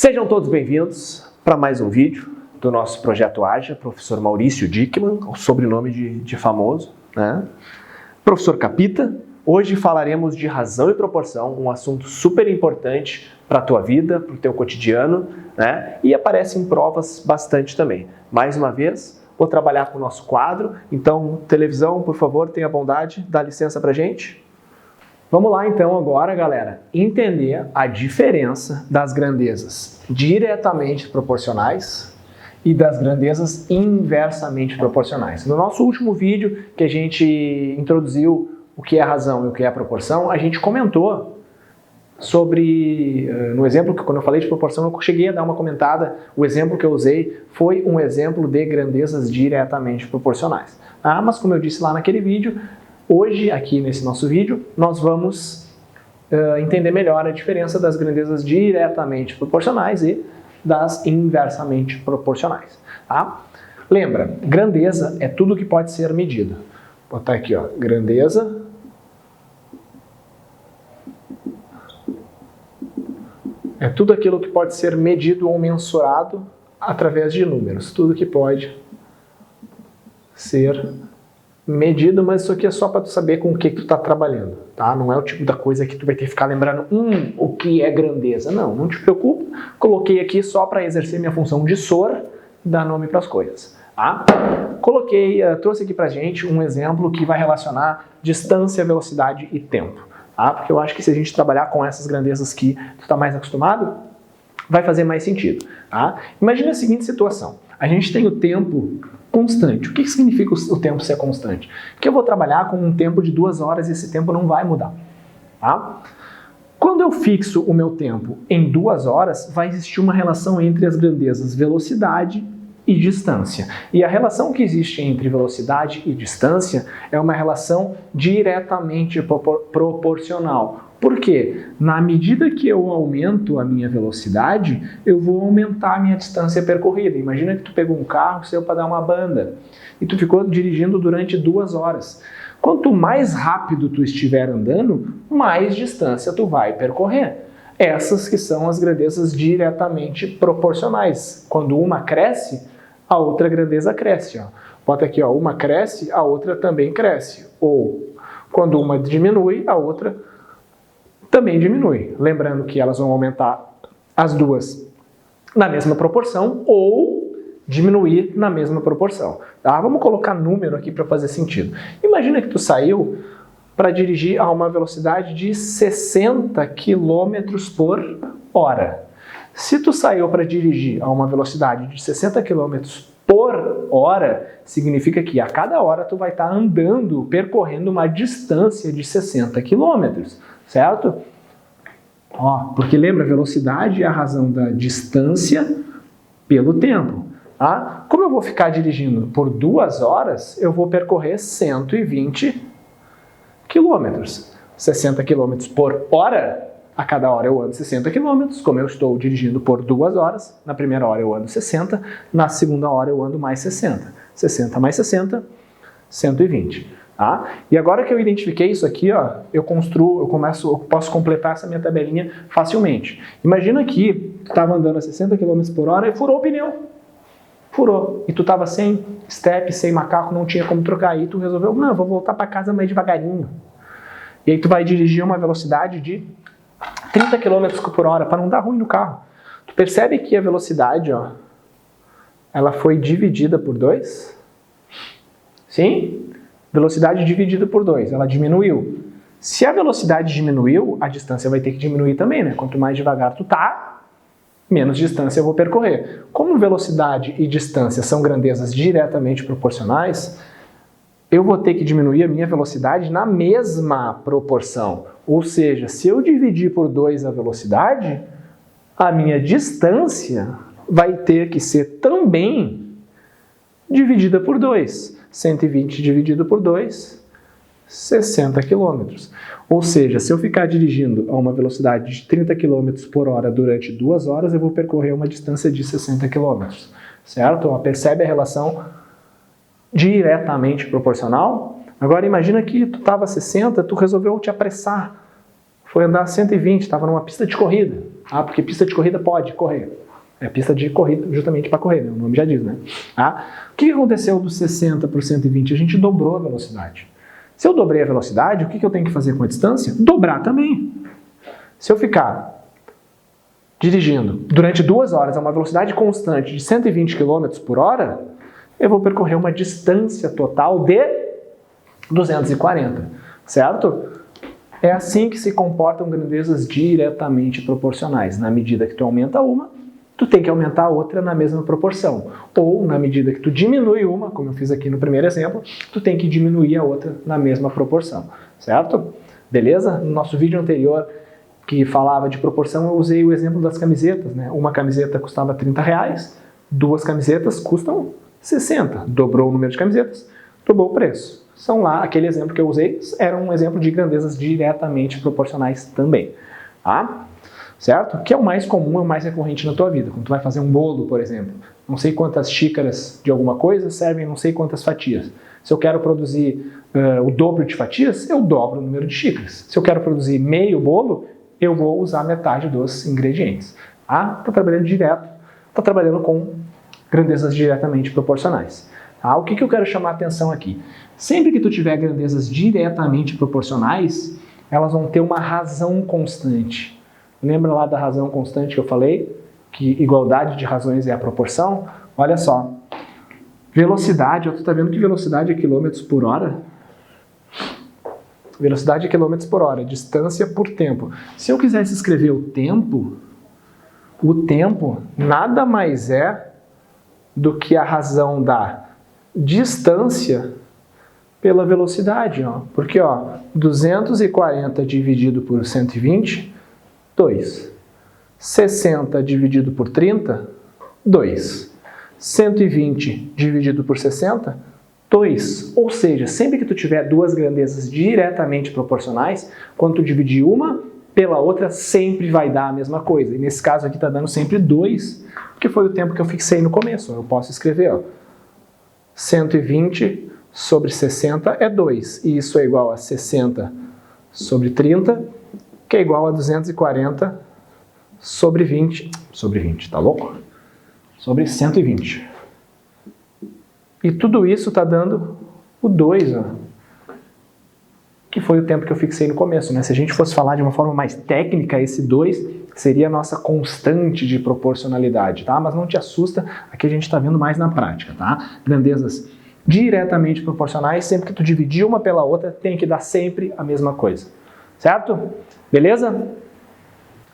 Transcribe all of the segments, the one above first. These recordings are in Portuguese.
Sejam todos bem-vindos para mais um vídeo do nosso Projeto Ágil, professor Maurício Dickmann, o sobrenome de famoso, né? Professor Capita, hoje falaremos de razão e proporção, um assunto super importante para a tua vida, para o teu cotidiano, né? E aparece em provas bastante também. Mais uma vez, vou trabalhar com o nosso quadro, então, televisão, por favor, tenha bondade, dá licença para a gente. Vamos lá então agora, galera, entender a diferença das grandezas diretamente proporcionais e das grandezas inversamente proporcionais. No nosso último vídeo, que a gente introduziu o que é a razão e o que é a proporção, a gente comentou sobre, no exemplo que quando eu falei de proporção, eu cheguei a dar uma comentada, o exemplo que eu usei foi um exemplo de grandezas diretamente proporcionais. Mas como eu disse lá naquele vídeo, hoje, aqui nesse nosso vídeo, nós vamos entender melhor a diferença das grandezas diretamente proporcionais e das inversamente proporcionais. Tá? Lembra, grandeza é tudo que pode ser medido. Vou botar aqui, ó, grandeza é tudo aquilo que pode ser medido ou mensurado através de números. Tudo que pode ser medido, mas isso aqui é só para tu saber com o que tu está trabalhando, tá? Não é o tipo da coisa que tu vai ter que ficar lembrando, o que é grandeza. Não te preocupa. Coloquei aqui só para exercer minha função de SOR, dar nome para as coisas, tá? Trouxe aqui pra gente um exemplo que vai relacionar distância, velocidade e tempo, tá? Porque eu acho que se a gente trabalhar com essas grandezas que tu está mais acostumado, vai fazer mais sentido, tá? Imagina a seguinte situação. A gente tem o tempo constante. O que significa o tempo ser constante? Que eu vou trabalhar com um tempo de 2 horas e esse tempo não vai mudar. Tá? Quando eu fixo o meu tempo em 2 horas, vai existir uma relação entre as grandezas velocidade e distância. E a relação que existe entre velocidade e distância é uma relação diretamente proporcional. Por quê? Na medida que eu aumento a minha velocidade, eu vou aumentar a minha distância percorrida. Imagina que tu pegou um carro, saiu para dar uma banda, e tu ficou dirigindo durante 2 horas. Quanto mais rápido tu estiver andando, mais distância tu vai percorrer. Essas que são as grandezas diretamente proporcionais. Quando uma cresce, a outra grandeza cresce. Ó. Bota aqui, ó, uma cresce, a outra também cresce. Ou, quando uma diminui, a outra também diminui. Lembrando que elas vão aumentar as duas na mesma proporção ou diminuir na mesma proporção. Tá? Vamos colocar número aqui para fazer sentido. Imagina que tu saiu para dirigir a uma velocidade de 60 km por hora. Se tu saiu para dirigir a uma velocidade de 60 km por hora, significa que a cada hora tu vai estar andando, percorrendo uma distância de 60 km. Certo? Ó, porque lembra, velocidade é a razão da distância pelo tempo. Tá? Como eu vou ficar dirigindo por 2 horas, eu vou percorrer 120 km. 60 km por hora, a cada hora eu ando 60 km. Como eu estou dirigindo por 2 horas, na primeira hora eu ando 60, na segunda hora eu ando mais 60. 60 mais 60, 120. Tá? E agora que eu identifiquei isso aqui, ó, eu posso completar essa minha tabelinha facilmente. Imagina que tu estava andando a 60 km por hora e furou o pneu. Furou. E tu estava sem step, sem macaco, não tinha como trocar. Aí tu resolveu, não, eu vou voltar para casa mais devagarinho. E aí tu vai dirigir a uma velocidade de 30 km por hora para não dar ruim no carro. Tu percebe que a velocidade, ó, ela foi dividida por 2? Sim? Velocidade dividida por 2, ela diminuiu. Se a velocidade diminuiu, a distância vai ter que diminuir também, né? Quanto mais devagar tu tá, menos distância eu vou percorrer. Como velocidade e distância são grandezas diretamente proporcionais, eu vou ter que diminuir a minha velocidade na mesma proporção. Ou seja, se eu dividir por 2 a velocidade, a minha distância vai ter que ser também dividida por 2. 120 dividido por 2, 60 km. Ou seja, se eu ficar dirigindo a uma velocidade de 30 km por hora durante 2 horas, eu vou percorrer uma distância de 60 km. Certo? Percebe a relação diretamente proporcional? Agora imagina que tu estava a 60, tu resolveu te apressar. foi andar a 120, estava numa pista de corrida. Ah, porque pista de corrida pode correr. É pista de corrida justamente para correr, né? O nome já diz, né? Ah, o que aconteceu dos 60 para os 120? A gente dobrou a velocidade. Se eu dobrei a velocidade, o que eu tenho que fazer com a distância? Dobrar também. Se eu ficar dirigindo durante 2 horas a uma velocidade constante de 120 km por hora, eu vou percorrer uma distância total de 240, certo? É assim que se comportam grandezas diretamente proporcionais. Na medida que tu aumenta uma, tu tem que aumentar a outra na mesma proporção. Ou, na medida que tu diminui uma, como eu fiz aqui no primeiro exemplo, tu tem que diminuir a outra na mesma proporção, certo? Beleza? No nosso vídeo anterior, que falava de proporção, eu usei o exemplo das camisetas, né? Uma camiseta custava R$30, 2 camisetas custam 60. Dobrou o número de camisetas, dobrou o preço. São lá, aquele exemplo que eu usei, era um exemplo de grandezas diretamente proporcionais também. Tá? Certo? Que é o mais comum, é o mais recorrente na tua vida. Quando tu vai fazer um bolo, por exemplo, não sei quantas xícaras de alguma coisa servem não sei quantas fatias. Se eu quero produzir o dobro de fatias, eu dobro o número de xícaras. Se eu quero produzir meio bolo, eu vou usar metade dos ingredientes. Tá? Estou trabalhando direto, estou trabalhando com grandezas diretamente proporcionais. Tá? O que eu quero chamar a atenção aqui? Sempre que tu tiver grandezas diretamente proporcionais, elas vão ter uma razão constante. Lembra lá da razão constante que eu falei? Que igualdade de razões é a proporção? Olha só. Velocidade, tu está vendo que velocidade é quilômetros por hora? Velocidade é quilômetros por hora, distância por tempo. Se eu quisesse escrever o tempo nada mais é do que a razão da distância pela velocidade, ó. Porque, ó, 240 dividido por 120, 2. 60 dividido por 30, 2. 120 dividido por 60, 2. Ou seja, sempre que tu tiver duas grandezas diretamente proporcionais, quando tu dividir uma pela outra, sempre vai dar a mesma coisa. E nesse caso aqui está dando sempre 2, porque foi o tempo que eu fixei no começo. Eu posso escrever, ó, 120 sobre 60 é 2. E isso é igual a 60 sobre 30, que é igual a 240 sobre 20. Sobre 20, tá louco? Sobre 120. E tudo isso está dando o 2, ó, que foi o tempo que eu fixei no começo, né? Se a gente fosse falar de uma forma mais técnica, esse 2 seria a nossa constante de proporcionalidade, tá? Mas não te assusta, aqui a gente está vendo mais na prática, tá? Grandezas diretamente proporcionais, sempre que tu dividir uma pela outra, tem que dar sempre a mesma coisa, certo? Beleza?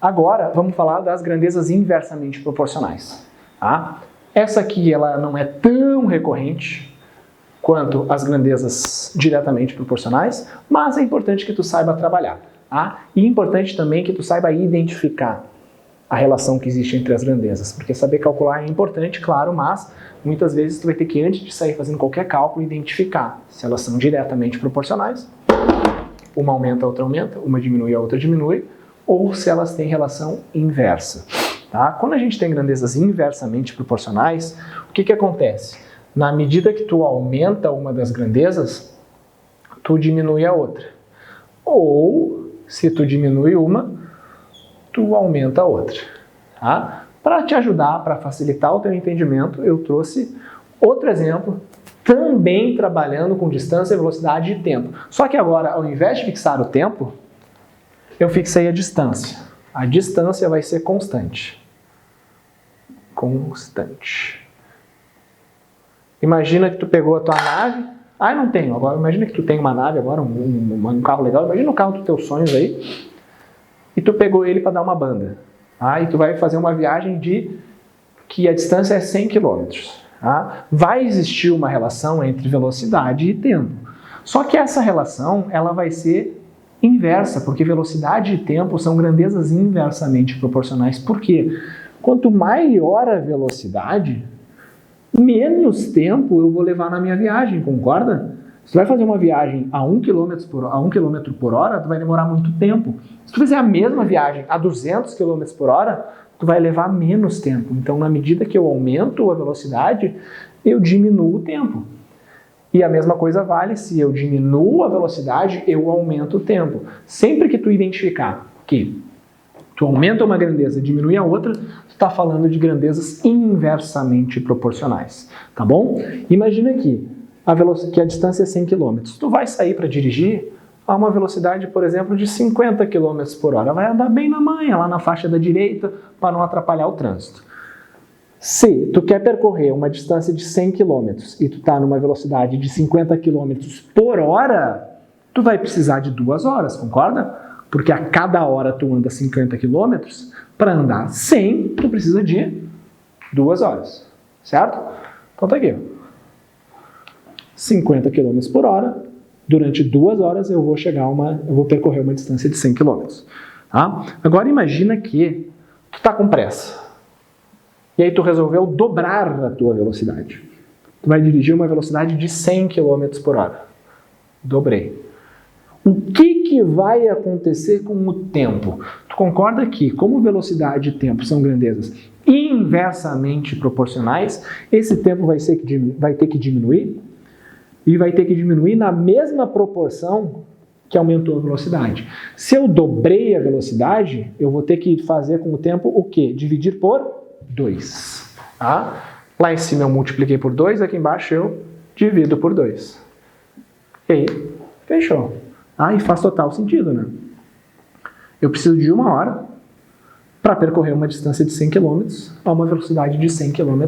Agora, vamos falar das grandezas inversamente proporcionais, tá? Essa aqui, ela não é tão recorrente quanto as grandezas diretamente proporcionais, mas é importante que tu saiba trabalhar, tá? E é importante também que tu saiba identificar a relação que existe entre as grandezas, porque saber calcular é importante, claro, mas muitas vezes tu vai ter que, antes de sair fazendo qualquer cálculo, identificar se elas são diretamente proporcionais, uma aumenta, a outra aumenta, uma diminui, a outra diminui, ou se elas têm relação inversa, tá? Quando a gente tem grandezas inversamente proporcionais, o que acontece? Na medida que tu aumenta uma das grandezas, tu diminui a outra. Ou, se tu diminui uma, tu aumenta a outra. Tá? Para te ajudar, para facilitar o teu entendimento, eu trouxe outro exemplo, também trabalhando com distância, velocidade e tempo. Só que agora, ao invés de fixar o tempo, eu fixei a distância. A distância vai ser constante. Constante. Imagina que tu pegou a tua nave. Ah, não tenho. Agora, imagina que tu tem uma nave agora, um carro legal. Imagina o carro dos teus sonhos aí. E tu pegou ele para dar uma banda. Ah, e tu vai fazer uma viagem que a distância é 100 km. Ah, vai existir uma relação entre velocidade e tempo. Só que essa relação, ela vai ser inversa, porque velocidade e tempo são grandezas inversamente proporcionais. Por quê? Quanto maior a velocidade, menos tempo eu vou levar na minha viagem, concorda? Se tu vai fazer uma viagem a 1 km por hora, tu vai demorar muito tempo. Se tu fizer a mesma viagem a 200 km por hora, tu vai levar menos tempo. Então, na medida que eu aumento a velocidade, eu diminuo o tempo. E a mesma coisa vale se eu diminuo a velocidade, eu aumento o tempo. Sempre que tu identificar que tu aumenta uma grandeza e diminui a outra, tu está falando de grandezas inversamente proporcionais, tá bom? Imagina aqui que a distância é 100 km. Tu vai sair para dirigir a uma velocidade, por exemplo, de 50 km por hora. Vai andar bem na manha, lá na faixa da direita, para não atrapalhar o trânsito. Se tu quer percorrer uma distância de 100 km e tu está numa velocidade de 50 km por hora, tu vai precisar de 2 horas, concorda? Porque a cada hora tu anda 50 km, para andar 100, tu precisa de 2 horas, certo? Então tá aqui, 50 km por hora, durante 2 horas eu vou percorrer uma distância de 100 km. Tá? Agora imagina que tu está com pressa. E aí tu resolveu dobrar a tua velocidade. Tu vai dirigir uma velocidade de 100 km por hora. Dobrei. O que vai acontecer com o tempo? Tu concorda que, como velocidade e tempo são grandezas inversamente proporcionais, esse tempo vai ter que diminuir? E vai ter que diminuir na mesma proporção que aumentou a velocidade. Se eu dobrei a velocidade, eu vou ter que fazer com o tempo o quê? Dividir por 2. Tá? Lá em cima eu multipliquei por 2, aqui embaixo eu divido por 2. E aí, fechou. E faz total sentido, né? Eu preciso de 1 hora para percorrer uma distância de 100 km a uma velocidade de 100 km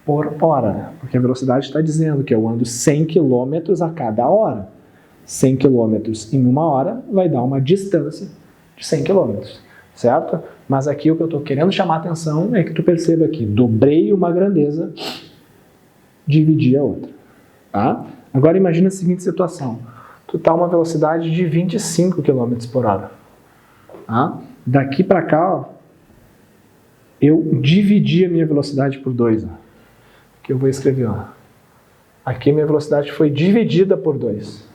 por hora. Porque a velocidade está dizendo que eu ando 100 km a cada hora. 100 km em 1 hora vai dar uma distância de 100 km, certo? Mas aqui o que eu estou querendo chamar a atenção é que tu perceba que dobrei uma grandeza, dividi a outra. Tá? Agora imagina a seguinte situação. Tu está a uma velocidade de 25 km por hora. Tá? Daqui para cá, ó, eu dividi a minha velocidade por 2. Aqui eu vou escrever. Ó. Aqui a minha velocidade foi dividida por 2.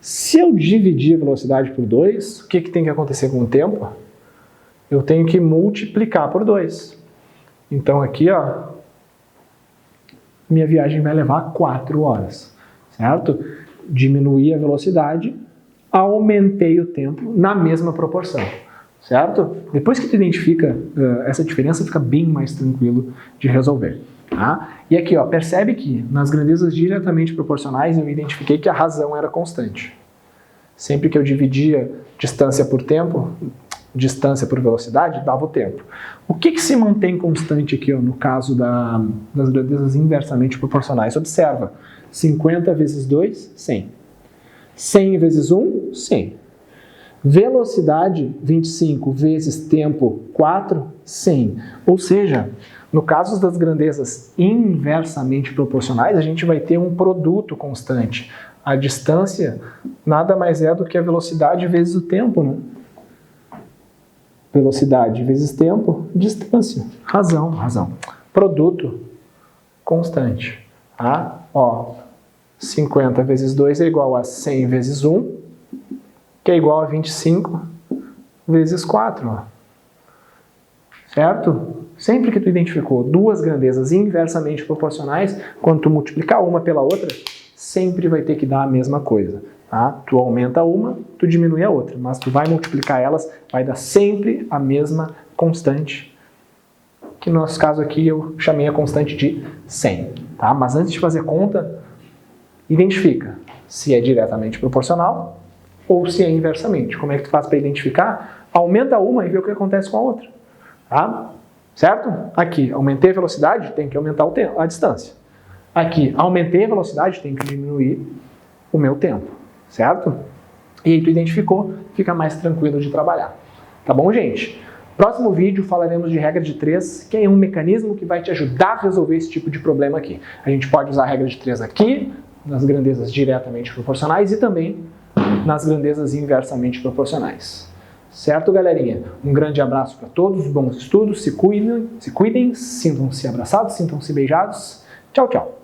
Se eu dividir a velocidade por 2, o que tem que acontecer com o tempo? Eu tenho que multiplicar por 2. Então aqui, ó, minha viagem vai levar 4 horas, certo? Diminuí a velocidade, aumentei o tempo na mesma proporção, certo? Depois que tu identifica essa diferença, fica bem mais tranquilo de resolver. Tá? E aqui, ó, percebe que nas grandezas diretamente proporcionais eu identifiquei que a razão era constante. Sempre que eu dividia distância por tempo, distância por velocidade, dava o tempo. O que se mantém constante aqui, ó, no caso das grandezas inversamente proporcionais? Observa, 50 vezes 2, 100. 100 vezes 1, 100. Velocidade, 25 vezes tempo, 4, 100. Ou seja, no caso das grandezas inversamente proporcionais, a gente vai ter um produto constante. A distância nada mais é do que a velocidade vezes o tempo, né? Velocidade vezes tempo, distância. Razão. Produto constante. Tá? Ó, 50 vezes 2 é igual a 100 vezes 1, que é igual a 25 vezes 4. Ó. Certo? Sempre que tu identificou 2 grandezas inversamente proporcionais, quando tu multiplicar uma pela outra, sempre vai ter que dar a mesma coisa. Tá? Tu aumenta uma, tu diminui a outra, mas tu vai multiplicar elas, vai dar sempre a mesma constante, que no nosso caso aqui eu chamei a constante de 100. Tá? Mas antes de fazer conta, identifica se é diretamente proporcional ou se é inversamente. Como é que tu faz para identificar? Aumenta uma e vê o que acontece com a outra. Tá? Certo? Aqui, aumentei a velocidade, tem que aumentar a distância. Aqui, aumentei a velocidade, tem que diminuir o meu tempo. Certo? E aí tu identificou, fica mais tranquilo de trabalhar. Tá bom, gente? Próximo vídeo falaremos de regra de 3, que é um mecanismo que vai te ajudar a resolver esse tipo de problema aqui. A gente pode usar a regra de 3 aqui, nas grandezas diretamente proporcionais e também nas grandezas inversamente proporcionais. Certo, galerinha? Um grande abraço para todos, bons estudos, se cuidem, sintam-se abraçados, sintam-se beijados. Tchau, tchau!